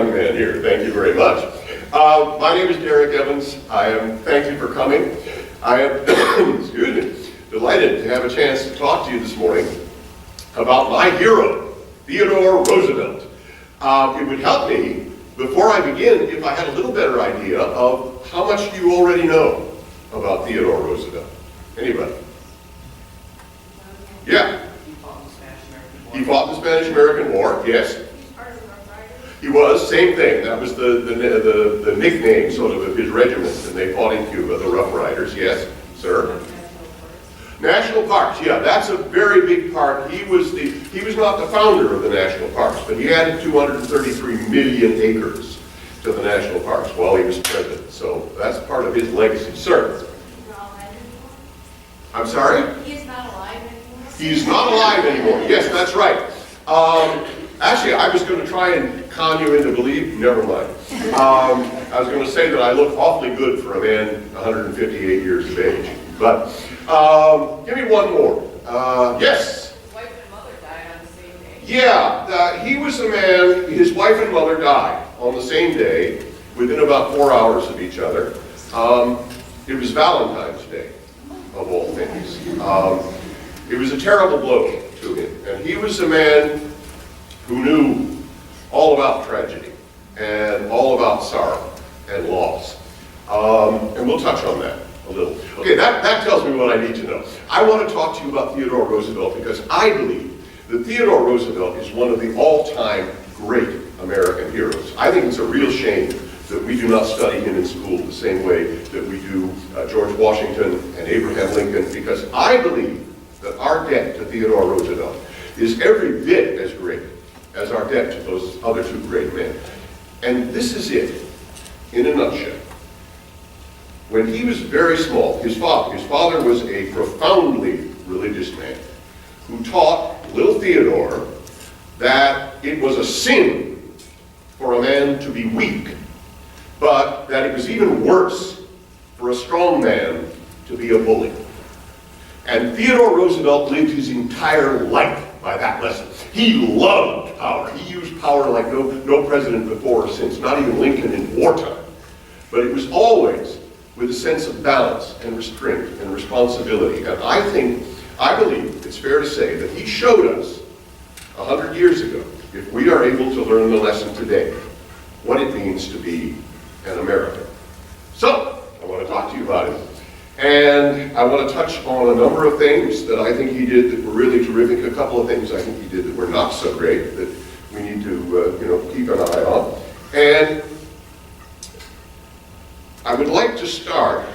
young man here. Thank you very much. My name is Derek Evans. Thank you for coming. I am, excuse me, delighted to have a chance to talk to you this morning about my hero, Theodore Roosevelt. It would help me, before I begin, if I had a little better idea of how much you already know about Theodore Roosevelt. Anybody? Yeah. He fought in the Spanish-American War, yes. He was, same thing. That was the nickname, sort of his regiment, and they fought in Cuba, the Rough Riders, yes, sir. National Parks, yeah, that's a very big part. He was not the founder of the National Parks, but he added 233 million acres to the National Parks while he was president. So that's part of his legacy, sir. He's not alive anymore? I'm sorry? He is not alive anymore? He's not alive anymore. Yes, that's right. Actually, I was going to try and con you into belief. Never mind. I was going to say that I look awfully good for a man 158 years of age. But give me one more. Yes? His wife and mother died on the same day. Yeah, he was a man, his wife and mother died on the same day, within about 4 hours of each other. It was Valentine's Day, of all things. It was a terrible blow to him. And he was a man who knew all about tragedy and all about sorrow and loss. And we'll touch on that a little. Okay, that tells me what I need to know. I want to talk to you about Theodore Roosevelt because I believe that Theodore Roosevelt is one of the all-time great American heroes. I think it's a real shame that we do not study him in school the same way that we do George Washington and Abraham Lincoln, because I believe that our debt to Theodore Roosevelt is every bit as great as our debt to those other two great men. And this is it, in a nutshell. When he was very small, his father was a profoundly religious man who taught little Theodore that it was a sin for a man to be weak, but that it was even worse for a strong man to be a bully. And Theodore Roosevelt lived his entire life by that lesson. He loved power. He used power like no president before or since, not even Lincoln in wartime. But it was always with a sense of balance and restraint and responsibility. And I believe it's fair to say that he showed us 100 years ago, if we are able to learn the lesson today, what it means to be an American. So, I want to talk to you about it. And I want to touch on a number of things that I think he did that were really terrific, a couple of things I think he did that were not so great that we need to keep an eye on. And I would like to start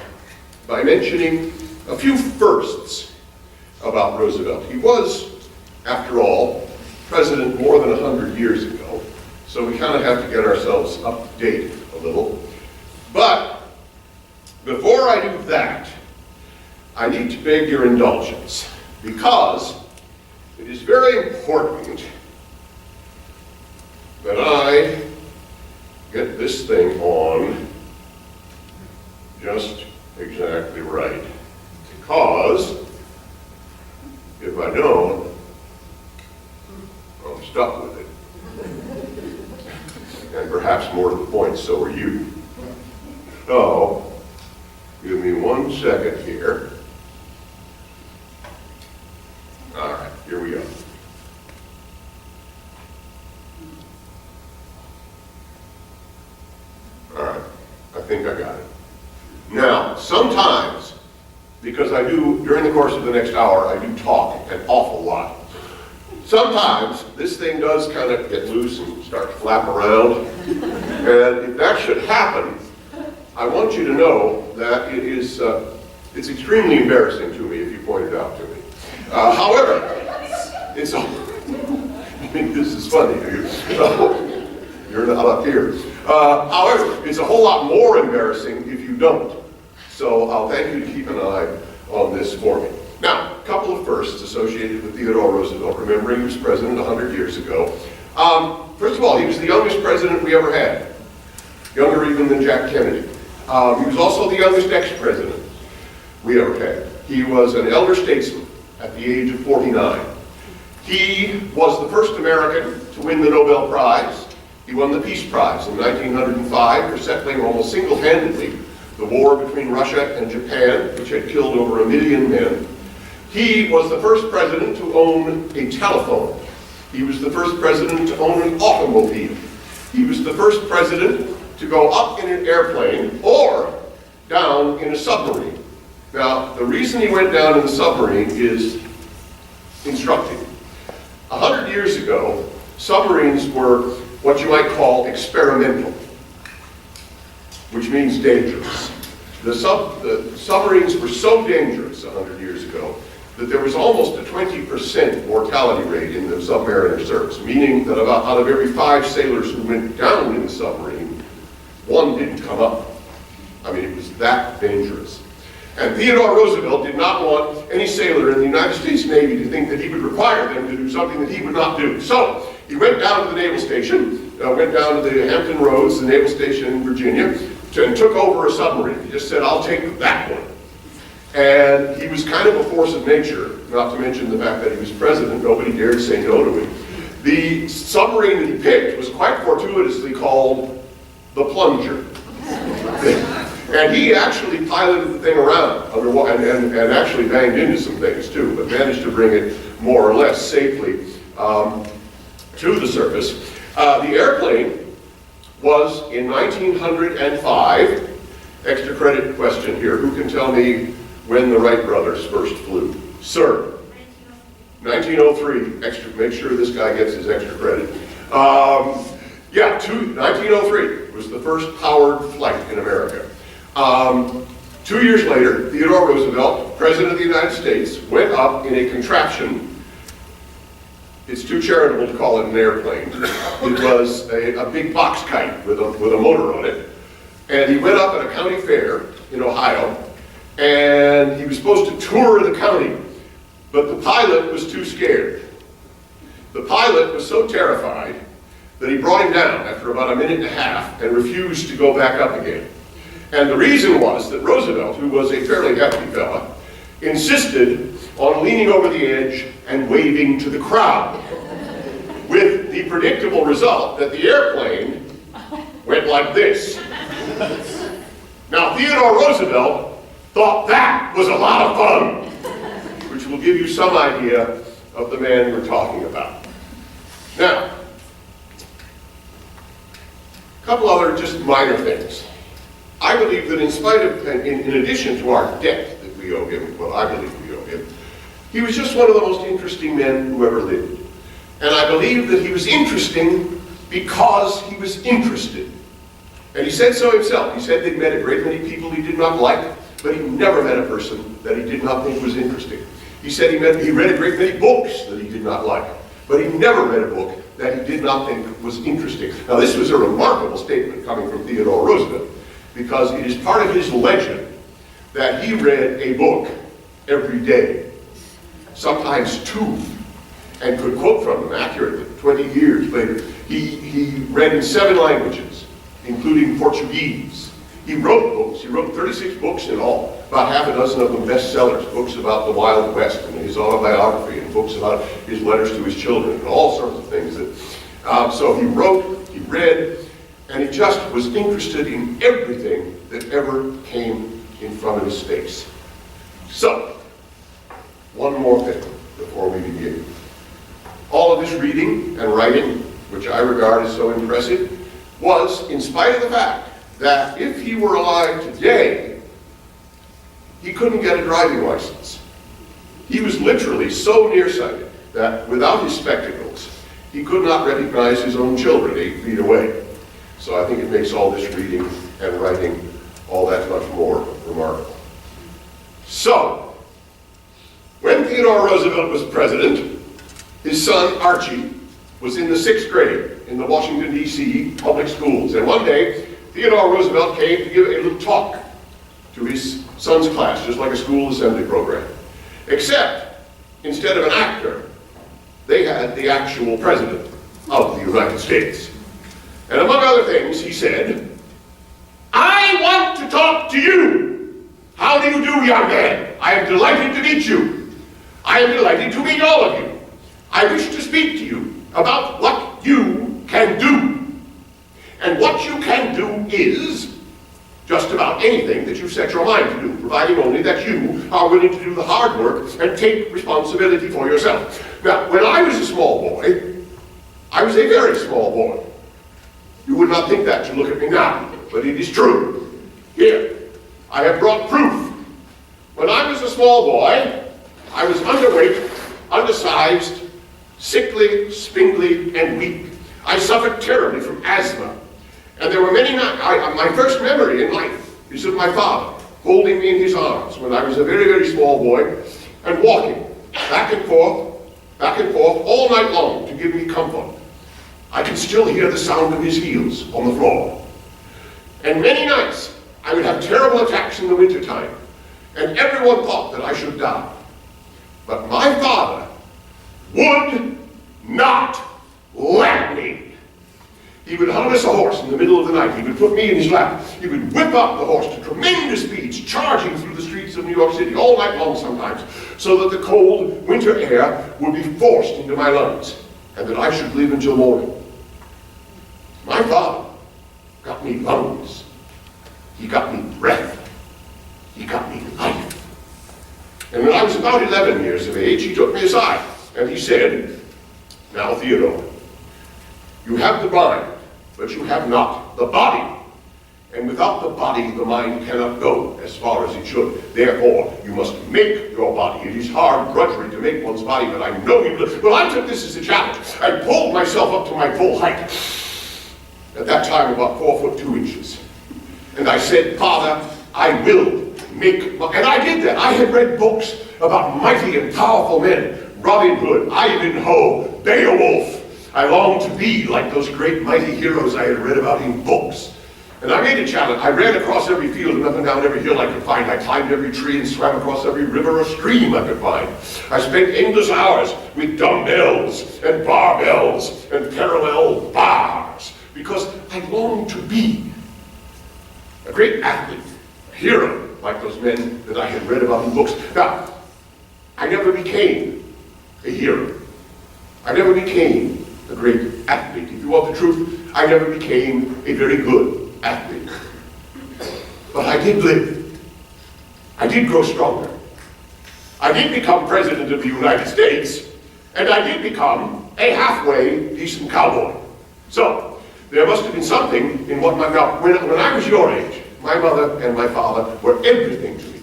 by mentioning a few firsts about Roosevelt. He was, after all, president more than 100 years ago, so we kind of have to get ourselves up to date a little. But before I do that, I need to beg your indulgence, because it is very important that I get this thing on just exactly right. Because if I don't, I'm stuck with it. And perhaps more to the point, so are you. So, give me 1 second here. All right, here we go. All right, I think I got it. Now, sometimes, because I do, during the course of the next hour, I do talk an awful lot. Sometimes, this thing does kind of get loose and start to flap around. And if that should happen, I want you to know that it's extremely embarrassing to me if you point it out to me. However, it's I think this is funny, you're not up here. However, it's a whole lot more embarrassing if you don't. So I'll thank you to keep an eye on this for me. Now, a couple of firsts associated with Theodore Roosevelt. Remember, he was president 100 years ago. First of all, he was the youngest president we ever had. Younger even than Jack Kennedy. He was also the youngest ex-president we ever had. He was an elder statesman at the age of 49. He was the first American to win the Nobel Prize. He won the Peace Prize in 1905 for settling almost single-handedly the war between Russia and Japan, which had killed over 1 million men. He was the first president to own a telephone. He was the first president to own an automobile. He was the first president to go up in an airplane or down in a submarine. Now, the reason he went down in the submarine is instructive. 100 years ago, submarines were what you might call experimental, which means dangerous. The submarines were so dangerous 100 years ago that there was almost a 20% mortality rate in the submariner service, meaning that about out of every 5 sailors who went down in the submarine, 1 didn't come up. I mean, it was that dangerous. And Theodore Roosevelt did not want any sailor in the United States Navy to think that he would require them to do something that he would not do. So he went down to the naval station, went down to the Hampton Roads, the naval station in Virginia, and took over a submarine. He just said, "I'll take that one." And he was kind of a force of nature, not to mention the fact that he was president. Nobody dared say no to him. The submarine that he picked was quite fortuitously called the Plunger. And he actually piloted the thing around and actually banged into some things too, but managed to bring it more or less safely to the surface. The airplane was in 1905. Extra credit question here. Who can tell me when the Wright brothers first flew? Sir? 1903. Extra. Make sure this guy gets his extra credit. 1903 was the first powered flight in America. 2 years later, Theodore Roosevelt, President of the United States, went up in a contraption. It's too charitable to call it an airplane. It was a big box kite with a motor on it. And he went up at a county fair in Ohio, and he was supposed to tour the county, but the pilot was too scared. The pilot was so terrified that he brought him down after about 1.5 minutes and refused to go back up again. And the reason was that Roosevelt, who was a fairly hefty fella, insisted on leaning over the edge and waving to the crowd, with the predictable result that the airplane went like this. Now, Theodore Roosevelt thought that was a lot of fun, which will give you some idea of the man we're talking about. Now, a couple other just minor things. I believe that in spite of, in addition to our debt that we owe him, well, I believe we owe him, he was just one of the most interesting men who ever lived. And I believe that he was interesting because he was interested. And he said so himself. He said that he met a great many people he did not like, but he never met a person that he did not think was interesting. He said he read a great many books that he did not like, but he never read a book that he did not think was interesting. Now, this was a remarkable statement coming from Theodore Roosevelt, because it is part of his legend that he read a book every day, sometimes 2, and could quote from them accurately 20 years later. He read in 7 languages, including Portuguese. He wrote books. He wrote 36 books in all, about half a dozen of them bestsellers, books about the Wild West and his autobiography, and books about his letters to his children, and all sorts of things. So he wrote, he read, and he just was interested in everything that ever came in front of his face. So, one more thing before we begin. All of this reading and writing, which I regard as so impressive, was in spite of the fact that if he were alive today, he couldn't get a driving license. He was literally so nearsighted that without his spectacles, he could not recognize his own children 8 feet away. So I think it makes all this reading and writing all that much more remarkable. So, when Theodore Roosevelt was president, his son Archie was in the 6th grade in the Washington, D.C. public schools. And one day, Theodore Roosevelt came to give a little talk to his son's class, just like a school assembly program. Except, instead of an actor, they had the actual president of the United States. And among other things, he said, "I want to talk to you. How do you do, young man? I am delighted to meet you. I am delighted to meet all of you. I wish to speak to you about what you can do. And what you can do is just about anything that you set your mind to do, providing only that you are willing to do the hard work and take responsibility for yourself. Now, when I was a small boy, I was a very small boy. You would not think that to look at me now, but it is true. Here, I have brought proof. When I was a small boy, I was underweight, undersized, sickly, spindly, and weak. I suffered terribly from asthma. And there were many nights, my first memory in life is of my father holding me in his arms when I was a very, very small boy and walking back and forth, all night long to give me comfort. I can still hear the sound of his heels on the floor. And many nights I would have terrible attacks in the wintertime, and everyone thought that I should die. But my father would not let me. He would harness a horse in the middle of the night. He would put me in his lap. He would whip up the horse to tremendous speeds, charging through the streets of New York City all night long sometimes, so that the cold winter air would be forced into my lungs, and that I should live until morning. My father got me lungs. He got me breath. He got me life. And when I was about 11 years of age, he took me aside, and he said, "Now, Theodore, you have the mind, but you have not the body. And without the body, the mind cannot go as far as it should. Therefore, you must make your body. It is hard drudgery to make one's body, but I know you will." Well, I took this as a challenge. I pulled myself up to my full height. At that time, about 4 foot 2 inches. And I said, "Father, I will make," and I did that. I had read books about mighty and powerful men. Robin Hood, Ivanhoe, Beowulf. I longed to be like those great mighty heroes I had read about in books. And I made a challenge. I ran across every field and up and down every hill I could find. I climbed every tree and swam across every river or stream I could find. I spent endless hours with dumbbells and barbells and parallel bars because I longed to be a great athlete, a hero, like those men that I had read about in books. Now, I never became a hero. I never became a great athlete. If you want the truth, I never became a very good athlete. But I did live. I did grow stronger. I did become president of the United States, and I did become a halfway decent cowboy. So, there must have been something in what now, when I was your age, my mother and my father were everything to me.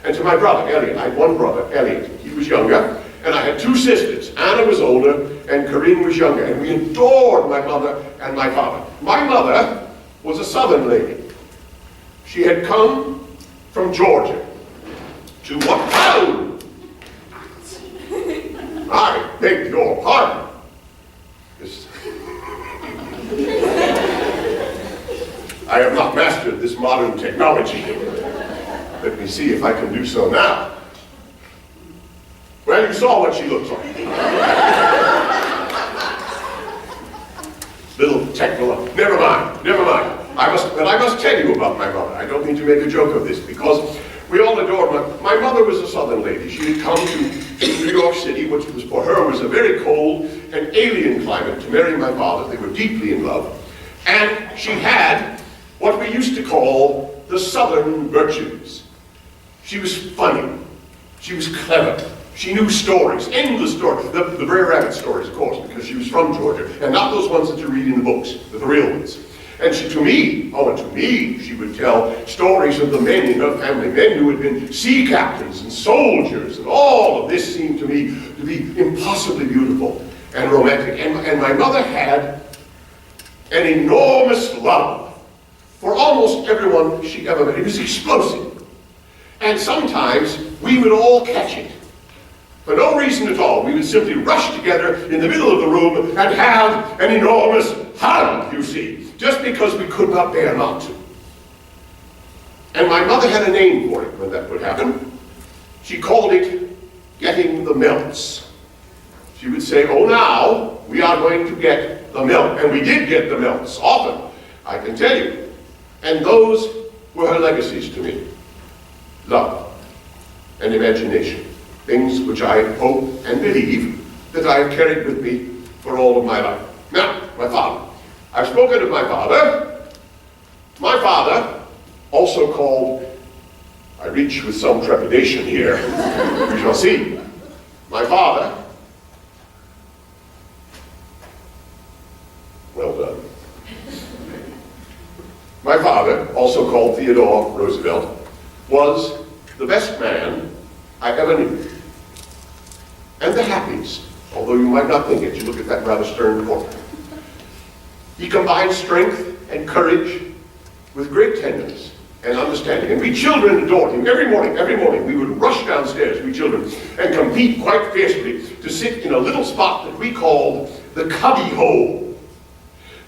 And to my brother, Elliot. I had one brother, Elliot. He was younger. And I had 2 sisters. Anna was older, and Corinne was younger. And we adored my mother and my father. My mother was a Southern lady. She had come from Georgia to what town? I beg your pardon. Yes. I have not mastered this modern technology. Let me see if I can do so now. Well, you saw what she looks like. Little technical. Never mind. But I must tell you about my mother. I don't mean to make a joke of this because we all adored my mother was a Southern lady. She had come to New York City, which was for her was a very cold and alien climate, to marry my father. They were deeply in love. And she had what we used to call the Southern virtues. She was funny. She was clever. She knew stories, endless stories. The Brer Rabbit stories, of course, because she was from Georgia, and not those ones that you read in the books, but the real ones. And to me, she would tell stories of the men in her family, men who had been sea captains and soldiers, and all of this seemed to me to be impossibly beautiful and romantic. And my mother had an enormous love for almost everyone she ever met. It was explosive. And sometimes we would all catch it. For no reason at all. We would simply rush together in the middle of the room and have an enormous hug, you see, just because we could not bear not to. And my mother had a name for it when that would happen. She called it getting the melts. She would say, "Oh, now we are going to get the melt." And we did get the melts, often, I can tell you. And those were her legacies to me. Love and imagination. Things which I hope and believe that I have carried with me for all of my life. Now, my father. I've spoken of my father. My father, also called, I reach with some trepidation here, we shall see. My father, well done. My father, also called Theodore Roosevelt, was the best man I ever knew. And the happiest, although you might not think it. You look at that rather stern portrait. He combined strength and courage with great tenderness and understanding. And we children adored him. Every morning, we would rush downstairs, we children, and compete quite fiercely to sit in a little spot that we called the cubby hole.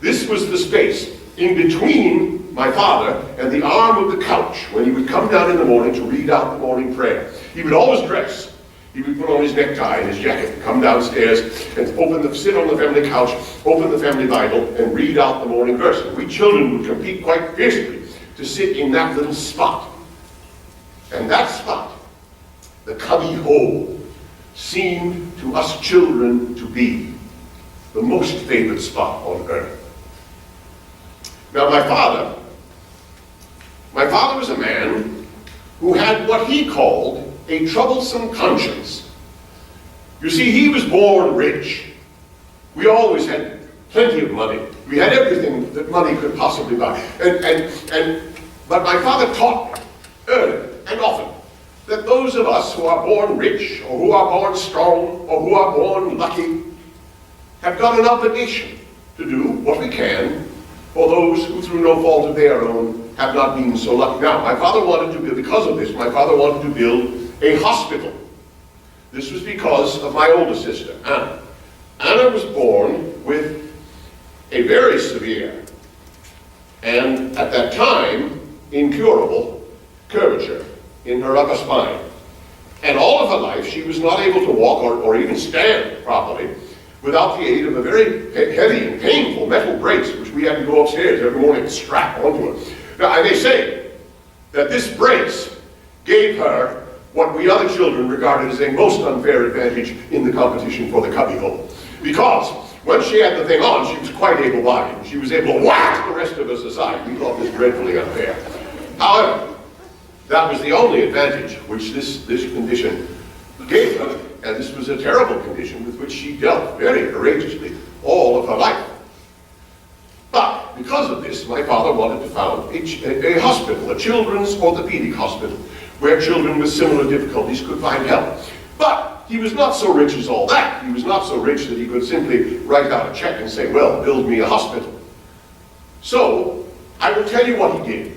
This was the space in between my father and the arm of the couch when he would come down in the morning to read out the morning prayer. He would always dress. He would put on his necktie and his jacket, come downstairs and sit on the family couch, open the family Bible, and read out the morning verse. And we children would compete quite fiercely to sit in that little spot. And that spot, the cubby hole, seemed to us children to be the most favored spot on earth. Now my father was a man who had what he called a troublesome conscience. You see, he was born rich. We always had plenty of money. We had everything that money could possibly buy. But my father taught me early and often that those of us who are born rich, or who are born strong, or who are born lucky, have got an obligation to do what we can for those who, through no fault of their own, have not been so lucky. Now, my father wanted to build, because of this, my father wanted to build a hospital. This was because of my older sister, Anna. Anna was born with a very severe and, at that time, incurable curvature in her upper spine. And all of her life, she was not able to walk or even stand properly without the aid of a very heavy and painful metal brace, which we had to go upstairs every morning to strap onto her. Now, they say that this brace gave her what we other children regarded as a most unfair advantage in the competition for the cubby hole. Because when she had the thing on, she was quite able-bodied. She was able to whack the rest of us aside. We thought this dreadfully unfair. However, that was the only advantage which this condition gave her, and this was a terrible condition with which she dealt very courageously all of her life. But because of this, my father wanted to found a hospital, a children's orthopedic hospital, where children with similar difficulties could find help. But he was not so rich as all that. He was not so rich that he could simply write out a check and say, well, build me a hospital. So, I will tell you what he did.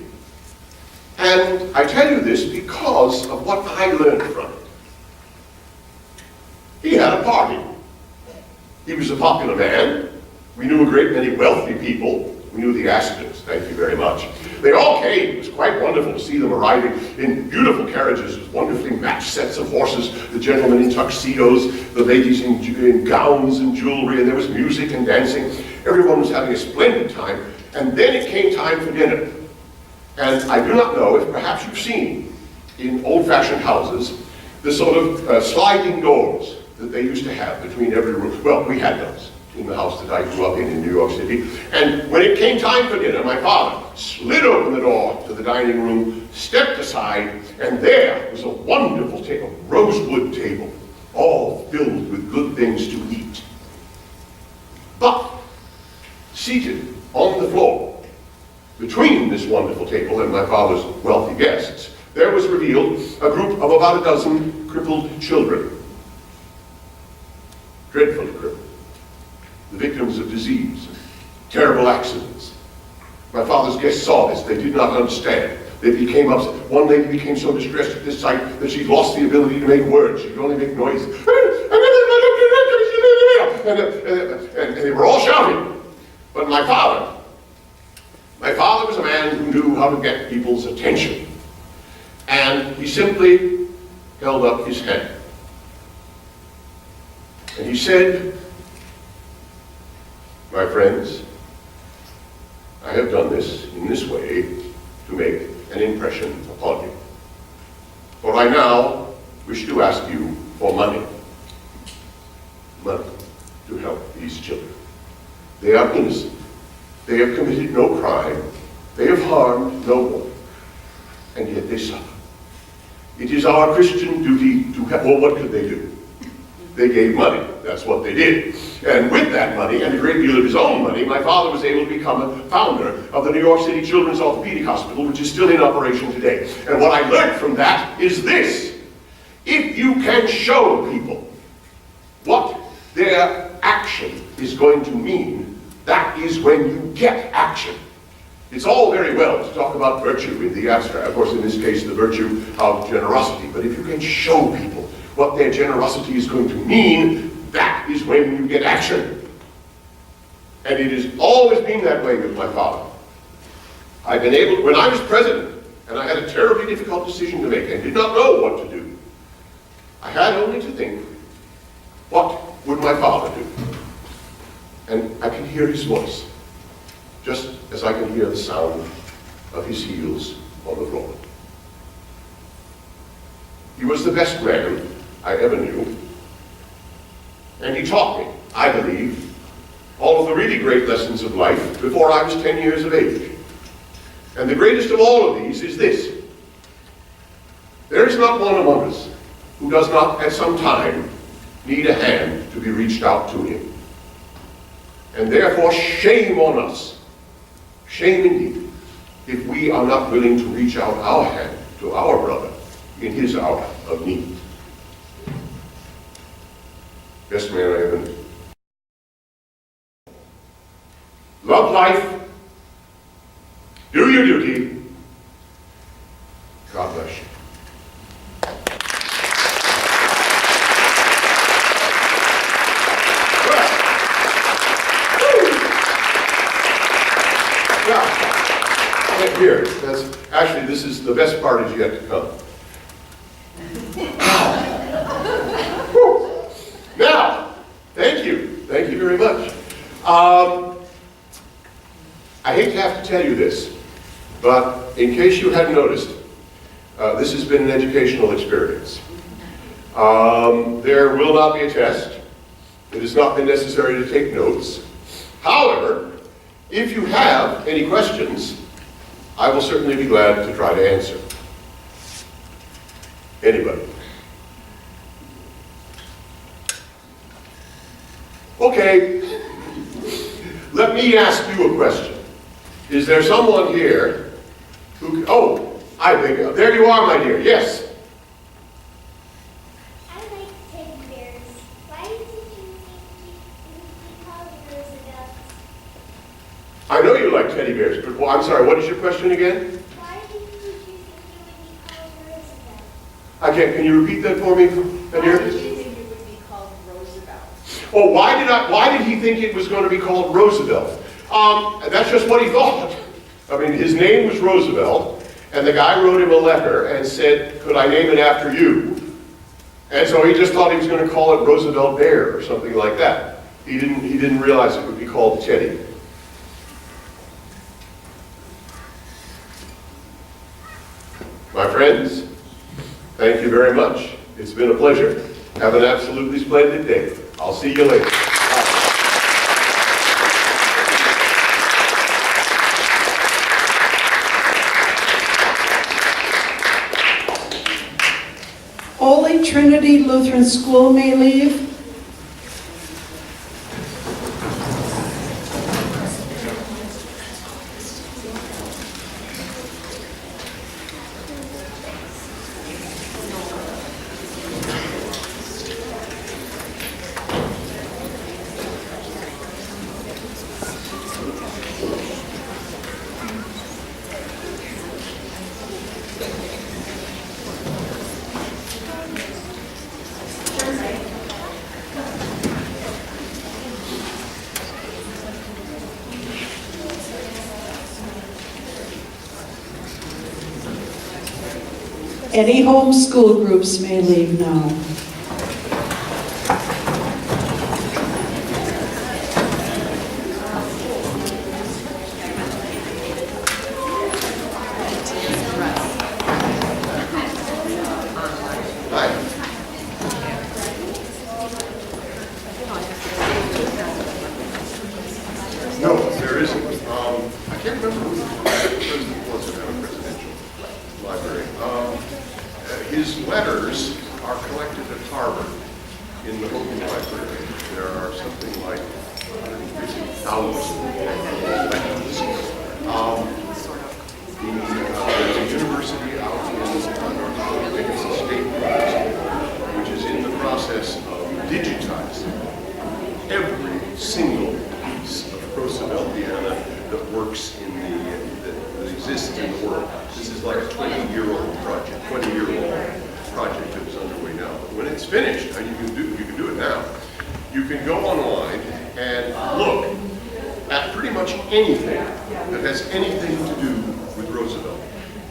And I tell you this because of what I learned from it. He had a party. He was a popular man. We knew a great many wealthy people. We knew the Astons, thank you very much. They all came. It was quite wonderful to see them arriving in beautiful carriages with wonderfully matched sets of horses, the gentlemen in tuxedos, the ladies in gowns and jewelry, and there was music and dancing. Everyone was having a splendid time. And then it came time for dinner. And I do not know if perhaps you've seen in old-fashioned houses the sort of sliding doors that they used to have between every room. Well, we had those in the house that I grew up in New York City. And when it came time for dinner, my father slid open the door to the dining room, stepped aside, and there was a wonderful table, rosewood table, all filled with good things to eat. But seated on the floor, between this wonderful table and my father's wealthy guests, there was revealed a group of about a dozen crippled children. Dreadfully crippled. The victims of disease, terrible accidents. My father's guests saw this. They did not understand. They became upset. One lady became so distressed at this sight that she lost the ability to make words. She could only make noises. And they were all shouting. But my father was a man who knew how to get people's attention. And he simply held up his hand. And he said, my friends, I have done this in this way to make an impression upon you. For I now wish to ask you for money. Money to help these children. They are innocent. They have committed no crime. They have harmed no one. And yet they suffer. It is our Christian duty to help. Well, what could they do? They gave money. That's what they did. And with that money, and a great deal of his own money, my father was able to become a founder of the New York City Children's Orthopedic Hospital, which is still in operation today. And what I learned from that is this. If you can show people what their action is going to mean, that is when you get action. It's all very well to talk about virtue in the abstract. Of course, in this case, the virtue of generosity. But if you can show people what their generosity is going to mean, that is when you get action. And it has always been that way with my father. I've been able, when I was president, and I had a terribly difficult decision to make and did not know what to do, I had only to think, what would my father do? And I can hear his voice, just as I can hear the sound of his heels on the floor. He was the best man I ever knew, and he taught me, I believe, all of the really great lessons of life before I was 10 years of age. And the greatest of all of these is this. There is not one among us who does not at some time need a hand to be reached out to him. And therefore, shame on us, shame indeed, if we are not willing to reach out our hand to our brother in his hour of need. Best man I ever knew. Love life. Do your duty. God bless you. Here, actually, this is the best part is yet to come. Now, thank you very much. I hate to have to tell you this, but in case you hadn't noticed, this has been an educational experience. There will not be a test. It has not been necessary to take notes. However, if you have any questions, I will certainly be glad to try to answer. Anybody? Okay, let me ask you a question. Is there someone here who, oh, I think, there you are, my dear, yes. I like teddy bears. Why did you think he called Roosevelt? I know you like teddy bears, but well, I'm sorry, what is your question again? Why did you think he would be called Roosevelt? I can't, can you repeat that for me, Why dear? did you think it would be called Roosevelt? Oh, why did he think it was going to be called Roosevelt? That's just what he thought. I mean, his name was Roosevelt, and the guy wrote him a letter and said, could I name it after you? And so he just thought he was going to call it Roosevelt Bear or something like that. He didn't realize it would be called Teddy. My friends, thank you very much. It's been a pleasure. Have an absolutely splendid day. I'll see you later. Holy Trinity Lutheran School may leave. Any homeschool groups may leave now. No, there isn't. library. His letters are collected at Harvard in the Houghton Library. There are something like 150,000 letters. There's a university out in North Dakota, I think it's the State University, which is in the process of digitizing every single piece of Rooseveltiana that works in that exists in the world. This is like a 20-year-old project, 20-year-old project that is underway now. But when it's finished, and you can do it now, you can go online and look at pretty much anything that has anything to do with Roosevelt.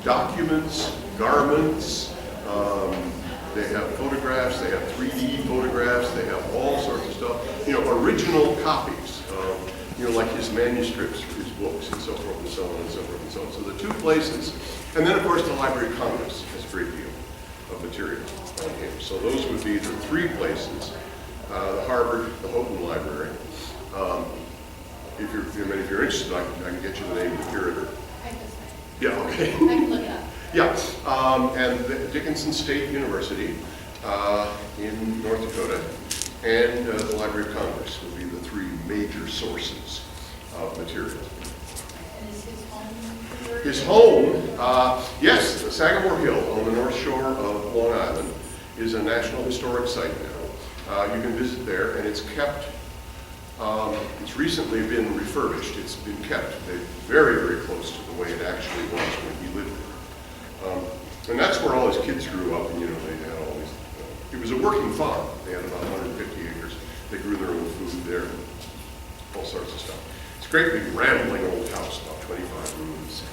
Documents, garments, they have photographs, they have 3D photographs, they have all sorts of stuff. You know, original copies of, you know, like his manuscripts for his books and so forth and so on and so forth and so on. So the two places, and then of course the Library of Congress has a great deal of material on him. So those would be the three places, the Harvard, the Houghton Library. If you're interested, I can get you the name of the curator. Yeah, okay. I can look it up. Yeah, and the Dickinson State University in North Dakota and the Library of Congress would be the three major sources of material. And is his home? His home, yes, Sagamore Hill on the north shore of Long Island is a National Historic Site now. You can visit there, and it's kept, it's recently been refurbished. It's been kept very, very close to the way it actually was when he lived there. And that's where all his kids grew up, and you know, they had all these, it was a working farm. They had about 150 acres. They grew their own food there, all sorts of stuff. It's a great big rambling old house, about 25 rooms.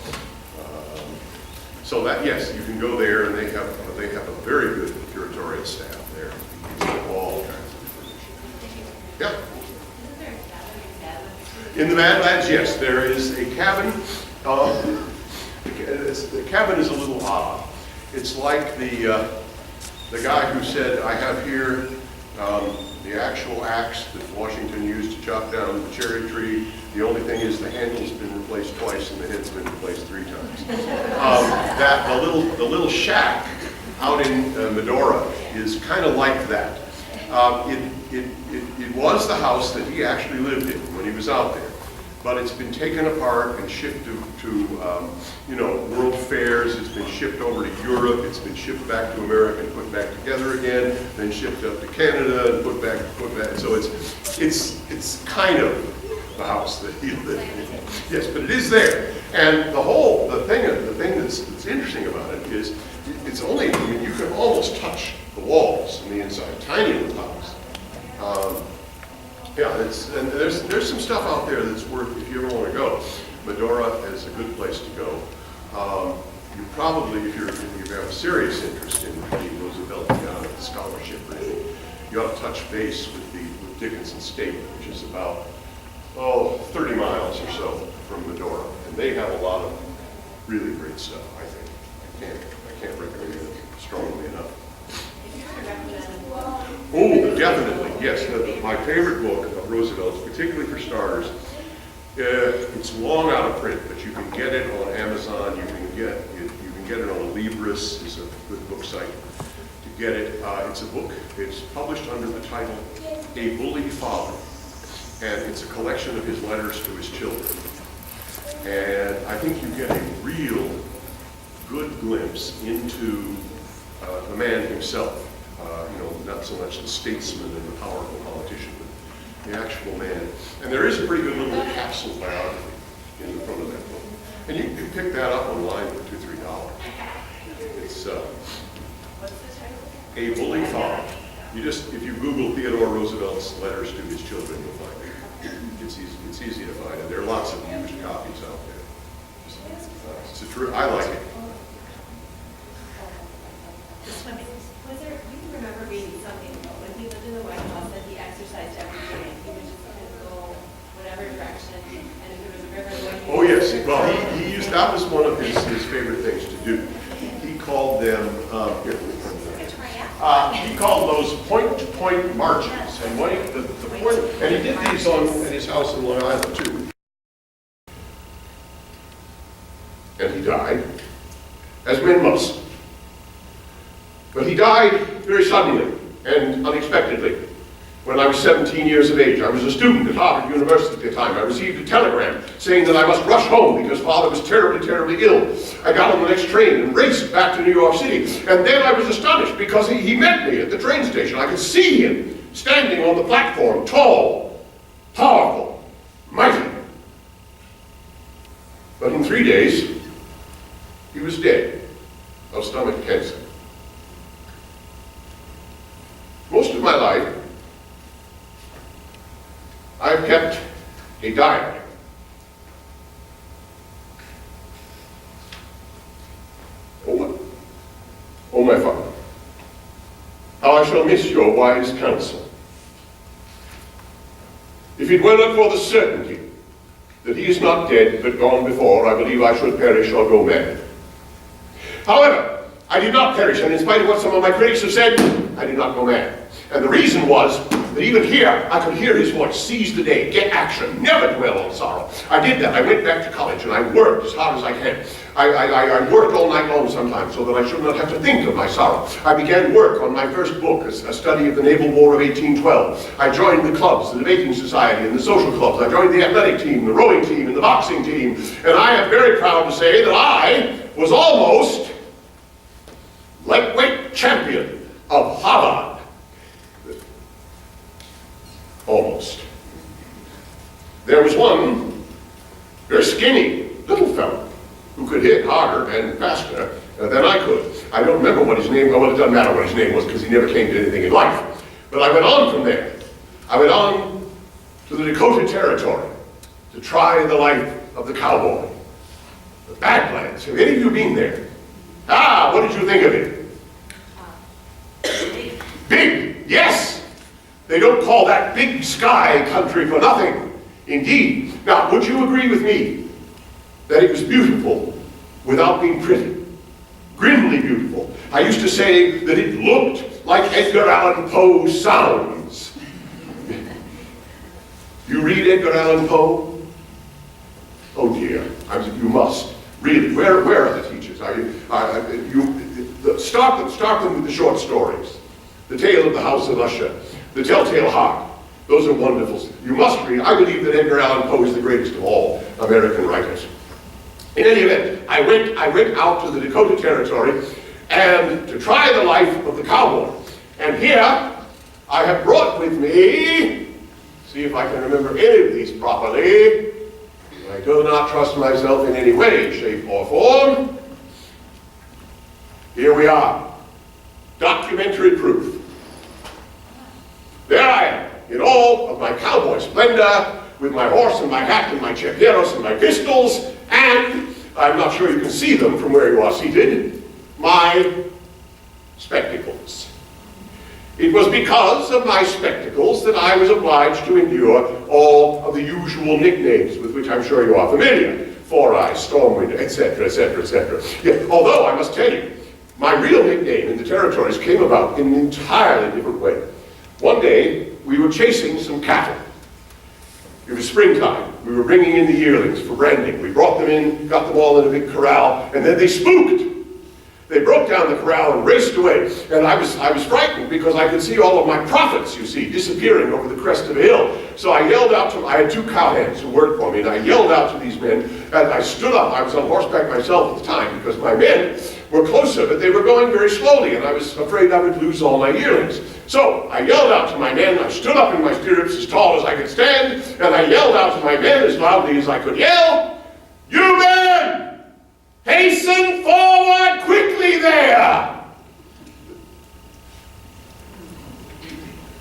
So that, yes, you can go there, and they have a very good curatorial staff there. All kinds of information. Yeah. Isn't there a cabin? In the Badlands, yes, there is a cabin. The cabin is a little odd. It's like the guy who said, I have here the actual axe that Washington used to chop down the cherry tree. The only thing is the handle's been replaced twice and the head's been replaced 3 times. The little shack out in Medora is kind of like that. It was the house that he actually lived in when he was out there, but it's been taken apart and shipped to you know, world fairs. It's been shipped over to Europe. It's been shipped back to America and put back together again. Then shipped up to Canada and put back. So it's kind of the house that he lived in. Yes, but it is there. And the thing that's interesting about it is it's only, I mean, you can almost touch the walls on the inside. Tiny little house. Yeah, and there's some stuff out there that's worth, if you ever want to go. Medora is a good place to go. You probably, if you have a serious interest in reading Rooseveltiana scholarship or anything, you ought to touch base with Dickinson State, which is about 30 miles or so from Medora, and they have a lot of really great stuff. I think I can't recommend it strongly enough. Oh, definitely, yes. My favorite book of Roosevelt's, particularly for starters, it's long out of print, but you can get it on Amazon. You can get it on Libris. It's a good book site to get it. It's a book. It's published under the title "A Bully Father," and it's a collection of his letters to his children. And I think you get a real good glimpse into the man himself. You know, not so much the statesman and the powerful politician, but the actual man. And there is a pretty good little capsule biography in the front of that book. And you can pick that up online for $2 or $3. It's What's the title? A Bully Father. If you Google Theodore Roosevelt's letters to his children, you'll find it. It's easy to find, and there are lots of used copies out there. I like it. The swimming. Was there, you can remember reading something when he lived in the White House that he exercised every day. He would just kind of go whatever direction, and if there was a river going. Oh yes, well he used, that was one of his favorite things to do. He called them, he called those point-to-point marches. And when the point, and he did these at his house in Long Island too. And he died. as men must. But he died very suddenly and unexpectedly. When I was 17 years of age, I was a student at Harvard University at the time. I received a telegram saying that I must rush home because Father was terribly, terribly ill. I got on the next train and raced back to New York City. And then I was astonished because he met me at the train station. I could see him standing on the platform, tall, powerful, mighty. But in 3 days, he was dead of stomach cancer. Most of my life, I've kept a diary. Oh my Father, how I shall miss your wise counsel. If it were not for the certainty that he is not dead but gone before, I believe I should perish or go mad. However, I did not perish, and in spite of what some of my critics have said, I did not go mad. And the reason was that even here, I could hear his voice: seize the day, get action, never dwell on sorrow. I did that. I went back to college and I worked as hard as I can. I worked all night long sometimes so that I should not have to think of my sorrow. I began work on my first book, a study of the Naval War of 1812. I joined the clubs, the debating society, and the social clubs. I joined the athletic team, the rowing team, and the boxing team. And I am very proud to say that I was almost lightweight champion of Harvard. Almost. There was one very skinny little fellow who could hit harder and faster than I could. I don't remember what his name was. Well, it doesn't matter what his name was because he never came to anything in life. But I went on from there. I went on to the Dakota Territory to try the life of the cowboy. The Badlands. Have any of you been there? Ah, what did you think of it? Big, yes! They don't call that big sky country for nothing. Indeed. Now, would you agree with me that it was beautiful without being pretty? Grimly beautiful. I used to say that it looked like Edgar Allan Poe's sounds. You read Edgar Allan Poe? Oh dear, you must. Really, where are the teachers? Start them with the short stories. The Tale of the House of Usher. The Telltale Heart. Those are wonderful. You must read. I believe that Edgar Allan Poe is the greatest of all American writers. In any event, I went out to the Dakota Territory and to try the life of the cowboy. And here I have brought with me, see if I can remember any of these properly. I do not trust myself in any way, shape, or form. Here we are. Documentary proof. There I am, in all of my cowboy splendor, with my horse and my hat and my chaperos and my pistols, and, I'm not sure you can see them from where you are seated, my spectacles. It was because of my spectacles that I was obliged to endure all of the usual nicknames with which I'm sure you are familiar. Four Eyes, Stormwind, etc., etc., etc. Yeah, although I must tell you, my real nickname in the territories came about in an entirely different way. One day, we were chasing some cattle. It was springtime. We were bringing in the yearlings for branding. We brought them in, got them all in a big corral, and then they spooked. They broke down the corral and raced away. And I was frightened because I could see all of my profits, you see, disappearing over the crest of a hill. So I yelled out to them. I had two cowhands who worked for me, and I yelled out to these men, and I stood up. I was on horseback myself at the time because my men were closer, but they were going very slowly, and I was afraid I would lose all my yearlings. So I yelled out to my men. I stood up in my stirrups as tall as I could stand, and I yelled out to my men as loudly as I could yell, "You men, hasten forward quickly there!"